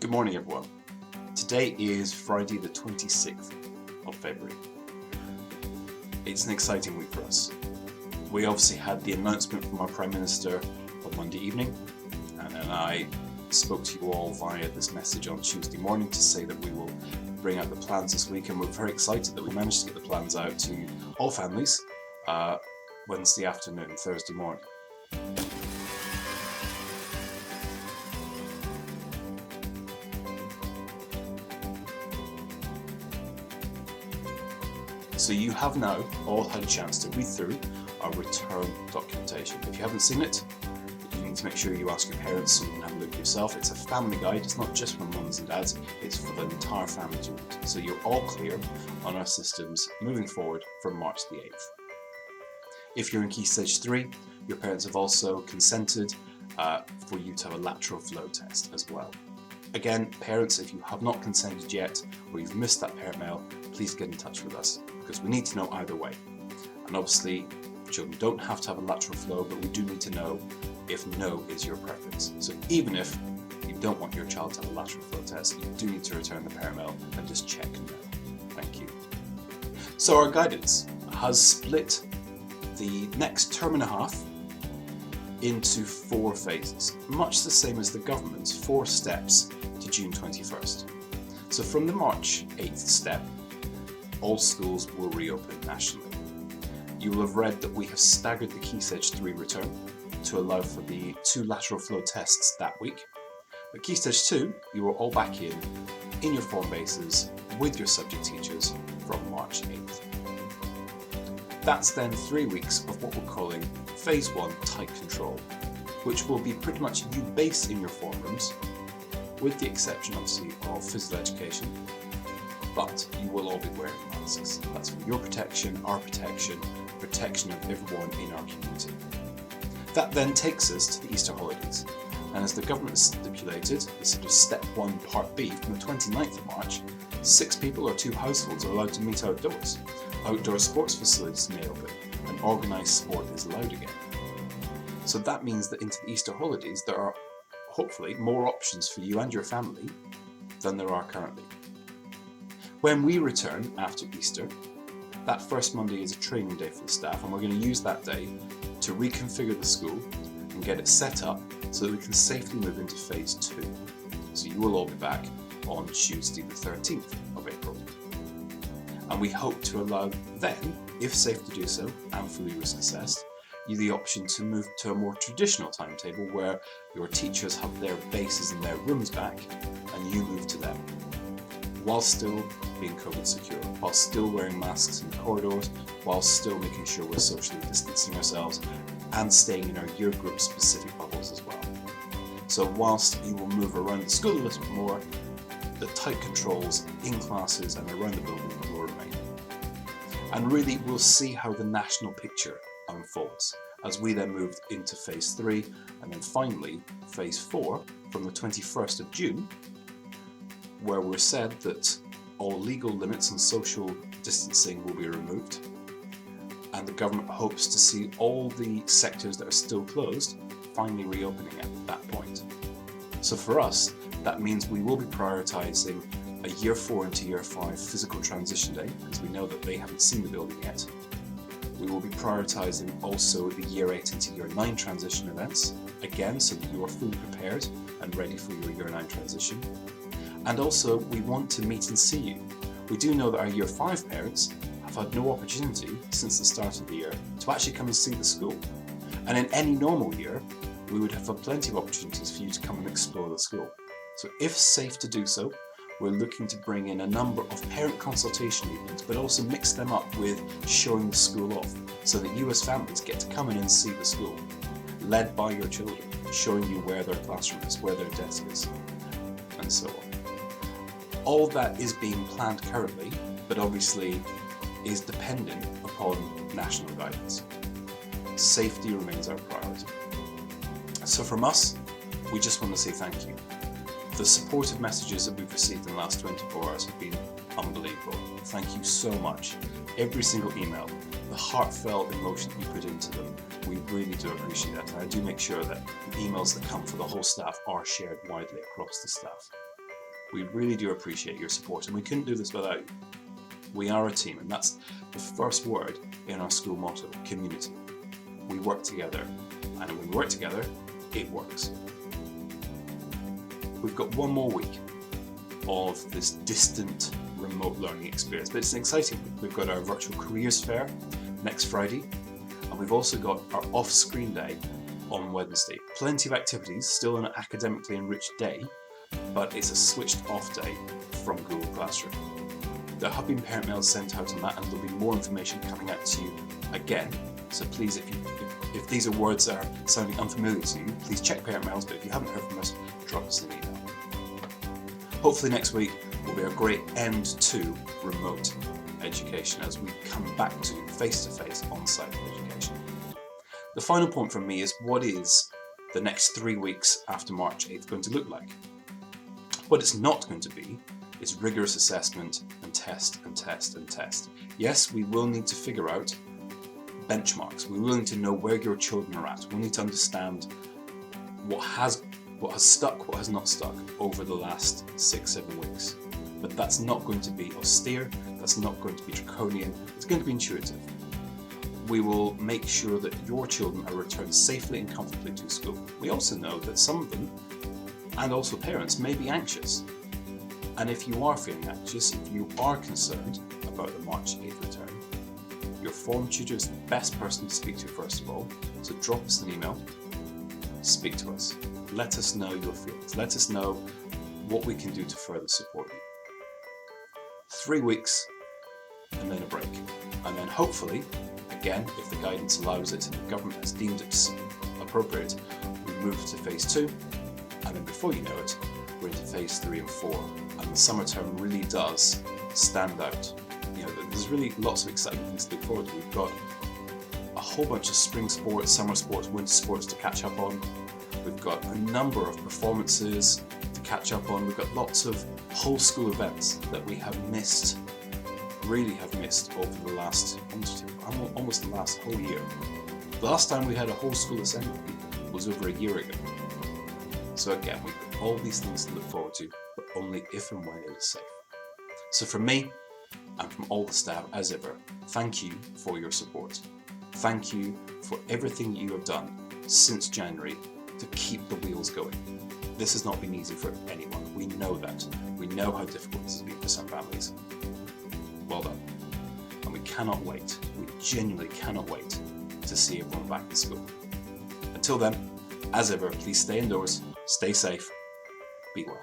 Good morning, everyone. Today is Friday the 26th of February. It's an exciting week for us. We obviously had the announcement from our Prime Minister on Monday evening, and then I spoke to you all via this message on Tuesday morning to say that we will bring out the plans this week, and we're very excited that we managed to get the plans out to all families Wednesday afternoon, Thursday morning. So you have now all had a chance to read through our return documentation. If you haven't seen it, you need to make sure you ask your parents so you can have a look yourself. It's a family guide, it's not just for mums and dads, it's for the entire family to read. So you're all clear on our systems moving forward from March the 8th. If you're in Key Stage 3, your parents have also consented for you to have a lateral flow test as well. Again, parents, if you have not consented yet or you've missed that parent mail, please get in touch with us because we need to know either way. And obviously, children don't have to have a lateral flow, but we do need to know if no is your preference. So even if you don't want your child to have a lateral flow test, you do need to return the parent mail and just check no. Thank you. So our guidance has split the next term and a half into 4 phases, much the same as the government's 4 steps to June 21st. So from the March 8th step, all schools will reopen nationally. You will have read that we have staggered the Key Stage 3 return to allow for the 2 lateral flow tests that week. At Key Stage 2, you are all back in your form bases with your subject teachers from March 8th. That's then 3 weeks of what we're calling Phase 1 tight control, which will be pretty much you base in your form rooms, with the exception obviously of physical education, but you will all be wearing masks. That's for your protection, our protection, protection of everyone in our community. That then takes us to the Easter holidays, and as the government stipulated, the sort of step 1 part B, from the 29th of March, 6 people or 2 households are allowed to meet outdoors. Outdoor sports facilities may open, and organised sport is allowed again. So that means that into the Easter holidays there are hopefully more options for you and your family than there are currently. When we return after Easter, that first Monday is a training day for the staff, and we're going to use that day to reconfigure the school and get it set up so that we can safely move into Phase 2. So you will all be back on Tuesday the 13th of April. And we hope to allow then, if safe to do so and fully risk assessed, you the option to move to a more traditional timetable where your teachers have their bases and their rooms back and you move to them, while still being COVID secure, while still wearing masks in the corridors, while still making sure we're socially distancing ourselves and staying in our year group specific bubbles as well. So whilst you will move around the school a little bit more, the tight controls in classes and around the building will remain. And really we'll see how the national picture unfolds as we then move into Phase 3 and then finally Phase 4 from the 21st of June, where we're said that all legal limits and social distancing will be removed, and the government hopes to see all the sectors that are still closed finally reopening at that point. So for us, that means we will be prioritising a Year 4 into Year 5 physical transition day, because we know that they haven't seen the building yet. We will be prioritising also the Year 8 into Year 9 transition events, again so that you are fully prepared and ready for your Year 9 transition. And also we want to meet and see you. We do know that our Year 5 parents have had no opportunity since the start of the year to actually come and see the school. And in any normal year, we would have had plenty of opportunities for you to come and explore the school. So if safe to do so, we're looking to bring in a number of parent consultation evenings, but also mix them up with showing the school off, so that you as families get to come in and see the school, led by your children, showing you where their classroom is, where their desk is, and so on. All that is being planned currently, but obviously is dependent upon national guidance. Safety remains our priority. So from us, we just want to say thank you. The supportive messages that we've received in the last 24 hours have been unbelievable. Thank you so much. Every single email, the heartfelt emotion that you put into them, we really do appreciate that. And I do make sure that the emails that come for the whole staff are shared widely across the staff. We really do appreciate your support, and we couldn't do this without you. We are a team, and that's the first word in our school motto, community. We work together, and when we work together, it works. We've got one more week of this distant remote learning experience, but it's an exciting week. We've got our virtual careers fair next Friday, and we've also got our off-screen day on Wednesday. Plenty of activities, still an academically enriched day, but it's a switched off day from Google Classroom. There have been parent mails sent out on that, and there'll be more information coming out to you again. So please, if these are words that are sounding unfamiliar to you, please check parent mails, but if you haven't heard from us, drop us an email. Hopefully next week will be a great end to remote education as we come back to face-to-face on-site education. The final point from me is, what is the next 3 weeks after March 8th going to look like? What it's not going to be is rigorous assessment and test and test and test. Yes, we will need to figure out benchmarks. We will need to know where your children are at. We'll need to understand what has stuck, what has not stuck over the last 6-7 weeks. But that's not going to be austere, that's not going to be draconian, it's going to be intuitive. We will make sure that your children are returned safely and comfortably to school. We also know that some of them, and also parents, may be anxious. And if you are feeling anxious, if you are concerned about the March 8th return, your form tutor is the best person to speak to first of all. So drop us an email, speak to us, let us know your feelings, let us know what we can do to further support you. 3 weeks and then a break. And then hopefully, again, if the guidance allows it and the government has deemed it appropriate, we move to phase 2, and then before you know it, we're into phase 3 and 4. And the summer term really does stand out. You know, there's really lots of exciting things to look forward to. We've got a whole bunch of spring sports, summer sports, winter sports to catch up on. We've got a number of performances to catch up on. We've got lots of whole school events that we have missed, really have missed over the last, almost the last whole year. The last time we had a whole school assembly was over a year ago. So again, we've got all these things to look forward to, but only if and when it is safe. So from me, and from all the staff as ever, thank you for your support. Thank you for everything you have done since January to keep the wheels going. This has not been easy for anyone. We know that. We know how difficult this has been for some families. Well done. And we cannot wait, we genuinely cannot wait to see everyone back in school. Until then, as ever, please stay indoors, stay safe, be well.